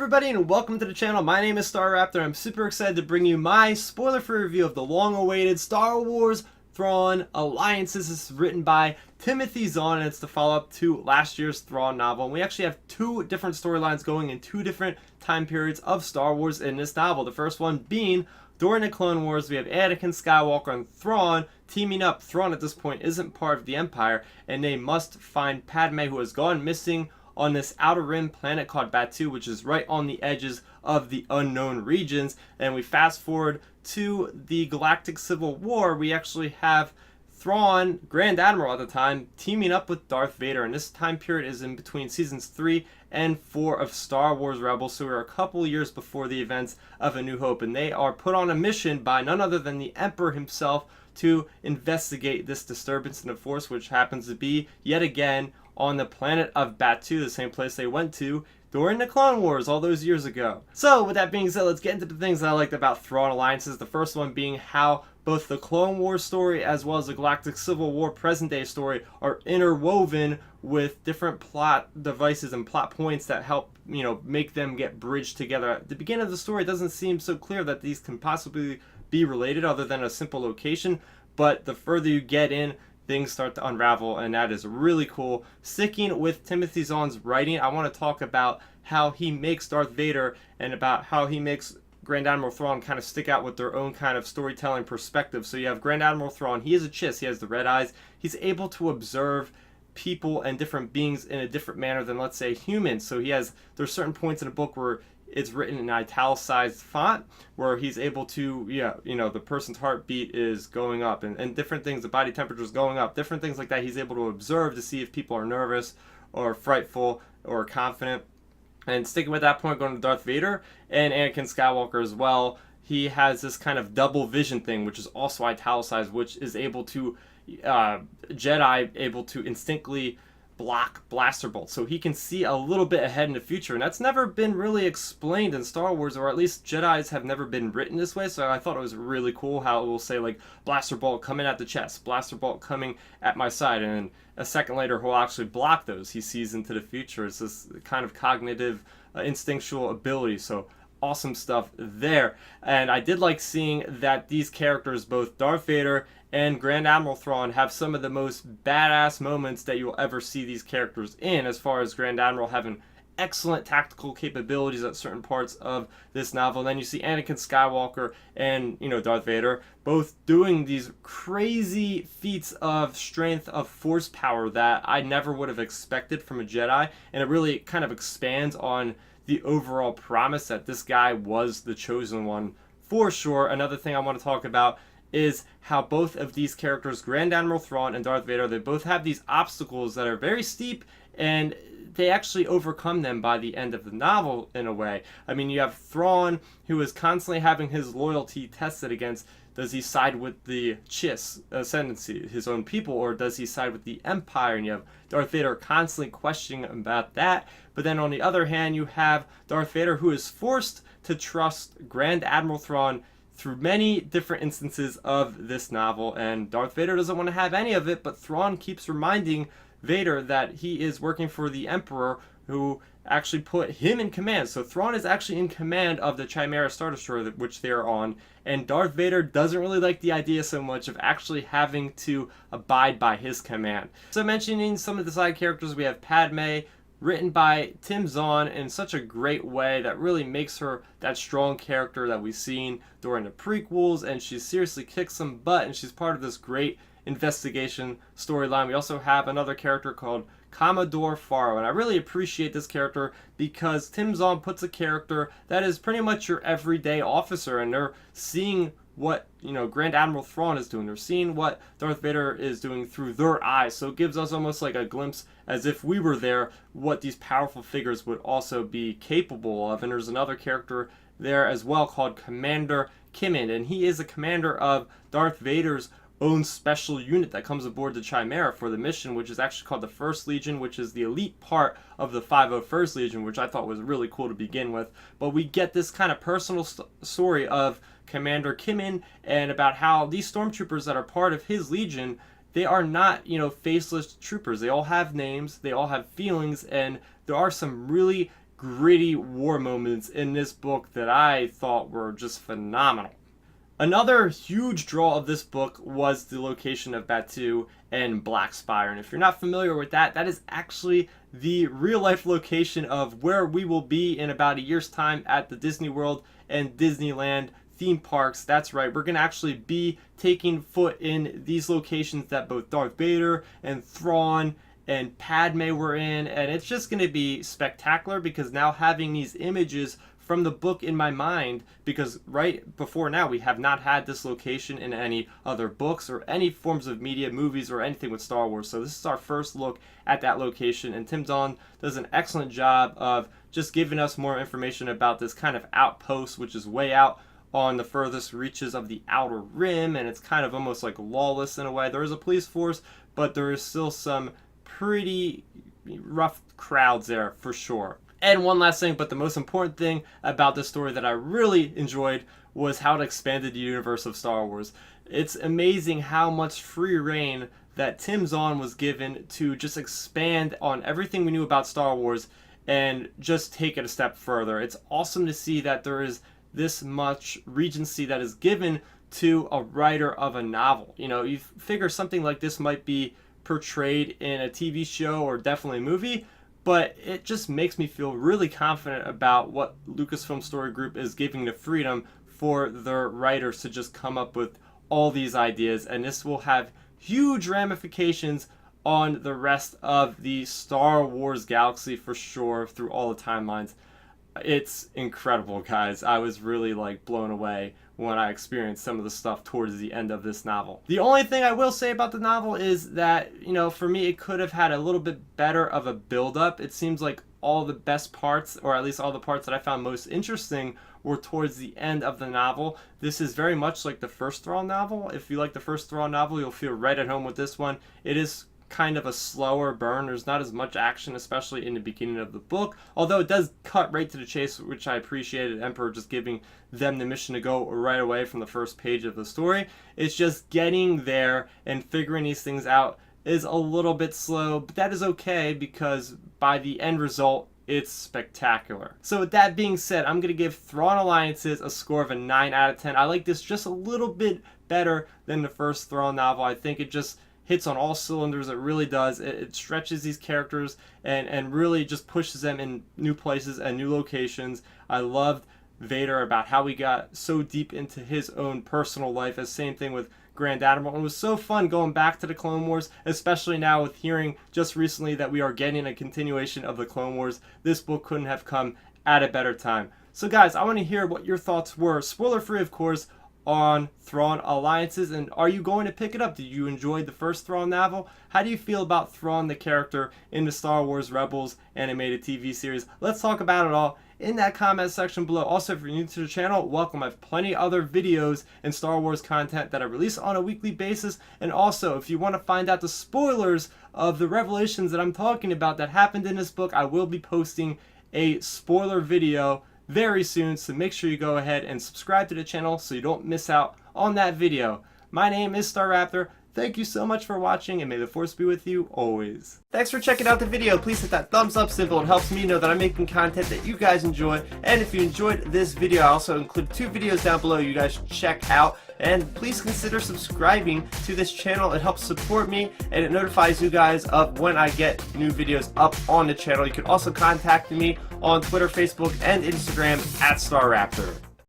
everybody and welcome to the channel. My name is Starrapter. I'm super excited to bring you my spoiler-free review of the long-awaited Star Wars Thrawn Alliances. This is written by Timothy Zahn and it's the follow-up to last year's Thrawn novel. And we actually have two different storylines going in two different time periods of Star Wars in this novel. The first one being during the Clone Wars. We have Anakin Skywalker and Thrawn teaming up. Thrawn at this point isn't part of the Empire and they must find Padme, who has gone missing on this outer rim planet called Batuu, which is right on the edges of the unknown regions. And we fast forward to the Galactic Civil War. We actually have Thrawn, Grand Admiral at the time, teaming up with Darth Vader. And this time period is in between seasons 3 and 4 of Star Wars Rebels. So we're a couple years before the events of A New Hope. And they are put on a mission by none other than the Emperor himself to investigate this disturbance in the Force, which happens to be, yet again, on the planet of Batuu, the same place they went to during the Clone Wars all those years ago. So with that being said, let's get into the things that I liked about Thrawn Alliances. The first one being how both the Clone Wars story as well as the Galactic Civil War present day story are interwoven with different plot devices and plot points that help, make them get bridged together. At the beginning of the story, it doesn't seem so clear that these can possibly be related other than a simple location, but the further you get in, things start to unravel, and that is really cool. Sticking with Timothy Zahn's writing, I want to talk about how he makes Darth Vader and about how he makes Grand Admiral Thrawn kind of stick out with their own kind of storytelling perspective. So you have Grand Admiral Thrawn, he is a chiss, he has the red eyes, he's able to observe people and different beings in a different manner than, let's say, humans. So there's certain points in the book where it's written in italicized font where he's able to, the person's heartbeat is going up and different things, the body temperature is going up, different things like that. He's able to observe to see if people are nervous or frightful or confident. And sticking with that point, going to Darth Vader and Anakin Skywalker as well, he has this kind of double vision thing, which is also italicized, which is able to, Jedi able to instinctively block blaster bolts, so he can see a little bit ahead in the future, and that's never been really explained in Star Wars, or at least Jedis have never been written this way. So I thought it was really cool how it will say like blaster bolt coming at the chest, blaster bolt coming at my side, and a second later he'll actually block those. He sees into the future. It's this kind of cognitive instinctual ability. So awesome stuff there. And I did like seeing that these characters, both Darth Vader and Grand Admiral Thrawn, have some of the most badass moments that you'll ever see these characters in, as far as Grand Admiral having excellent tactical capabilities at certain parts of this novel. And then you see Anakin Skywalker and, Darth Vader both doing these crazy feats of strength, of force power that I never would have expected from a Jedi. And it really kind of expands on the overall promise that this guy was the chosen one for sure. Another thing I want to talk about is how both of these characters, Grand Admiral Thrawn and Darth Vader, they both have these obstacles that are very steep, and they actually overcome them by the end of the novel in a way. I mean, you have Thrawn, who is constantly having his loyalty tested against, does he side with the Chiss ascendancy, his own people, or does he side with the Empire? And you have Darth Vader constantly questioning about that. But then on the other hand, you have Darth Vader, who is forced to trust Grand Admiral Thrawn through many different instances of this novel, and Darth Vader doesn't want to have any of it, but Thrawn keeps reminding Vader that he is working for the Emperor, who actually put him in command. So Thrawn is actually in command of the Chimera Star Destroyer, which they are on, and Darth Vader doesn't really like the idea so much of actually having to abide by his command. So mentioning some of the side characters, we have Padme, written by Tim Zahn in such a great way that really makes her that strong character that we've seen during the prequels, and she seriously kicks some butt, and she's part of this great investigation storyline. We also have another character called Commodore Faro, and I really appreciate this character because Tim Zahn puts a character that is pretty much your everyday officer, and they're seeing what Grand Admiral Thrawn is doing. They're seeing what Darth Vader is doing through their eyes. So it gives us almost like a glimpse, as if we were there, what these powerful figures would also be capable of. And there's another character there as well called Commander Kimin, and he is a commander of Darth Vader's own special unit that comes aboard the Chimera for the mission, which is actually called the First Legion, which is the elite part of the 501st Legion, which I thought was really cool to begin with. But we get this kind of personal story of Commander Kimin and about how these stormtroopers that are part of his legion, they are not, faceless troopers. They all have names, they all have feelings, and there are some really gritty war moments in this book that I thought were just phenomenal. Another huge draw of this book was the location of Batuu and Black Spire. And if you're not familiar with that, that is actually the real life location of where we will be in about a year's time at the Disney World and Disneyland theme parks. That's right, we're going to actually be taking foot in these locations that both Darth Vader and Thrawn and Padme were in, and it's just going to be spectacular because now having these images from the book in my mind, because right before now we have not had this location in any other books or any forms of media, movies, or anything with Star Wars. So this is our first look at that location, and Tim Zahn does an excellent job of just giving us more information about this kind of outpost, which is way out on the furthest reaches of the Outer Rim, and it's kind of almost like lawless in a way. There is a police force, but there is still some pretty rough crowds there for sure. And one last thing, but the most important thing about this story that I really enjoyed was how it expanded the universe of Star Wars. It's amazing how much free reign that Tim Zahn was given to just expand on everything we knew about Star Wars and just take it a step further. It's awesome to see that there is this much regency that is given to a writer of a novel. You know, you figure something like this might be portrayed in a TV show or definitely a movie, but it just makes me feel really confident about what Lucasfilm Story Group is giving the freedom for their writers to just come up with all these ideas, and this will have huge ramifications on the rest of the Star Wars galaxy for sure through all the timelines. It's incredible, guys. I was really blown away when I experienced some of the stuff towards the end of this novel. The only thing I will say about the novel is that, for me, it could have had a little bit better of a build-up. It seems like all the best parts, or at least all the parts that I found most interesting, were towards the end of the novel. This is very much like the first Thrawn novel. If you like the first Thrawn novel, you'll feel right at home with this one. It is kind of a slower burn. There's not as much action, especially in the beginning of the book, although it does cut right to the chase, which I appreciated. Emperor just giving them the mission to go right away from the first page of the story. It's just getting there and figuring these things out is a little bit slow, but that is okay because by the end result, it's spectacular. So with that being said, I'm going to give Thrawn Alliances a score of a 9 out of 10. I like this just a little bit better than the first Thrawn novel. I think it just hits on all cylinders. It really does. It stretches these characters and really just pushes them in new places and new locations. I loved Vader, about how we got so deep into his own personal life. As same thing with Grand Admiral. And it was so fun going back to the Clone Wars, especially now with hearing just recently that we are getting a continuation of the Clone Wars. This book couldn't have come at a better time. So guys, I want to hear what your thoughts were, spoiler free of course, on Thrawn Alliances, and are you going to pick it up? Did you enjoy the first Thrawn novel? How do you feel about Thrawn the character in the Star Wars Rebels animated TV series? Let's talk about it all in that comment section below. Also, if you're new to the channel, welcome. I have plenty other videos and Star Wars content that I release on a weekly basis, and also if you want to find out the spoilers of the revelations that I'm talking about that happened in this book, I will be posting a spoiler video very soon, so make sure you go ahead and subscribe to the channel so you don't miss out on that video. My name is Starrapter. Thank you so much for watching, and may the Force be with you always. Thanks for checking out the video. Please hit that thumbs up symbol. It helps me know that I'm making content that you guys enjoy. And if you enjoyed this video, I also include 2 videos down below you guys should check out. And please consider subscribing to this channel. It helps support me, and it notifies you guys of when I get new videos up on the channel. You can also contact me on Twitter, Facebook, and Instagram at Starrapter.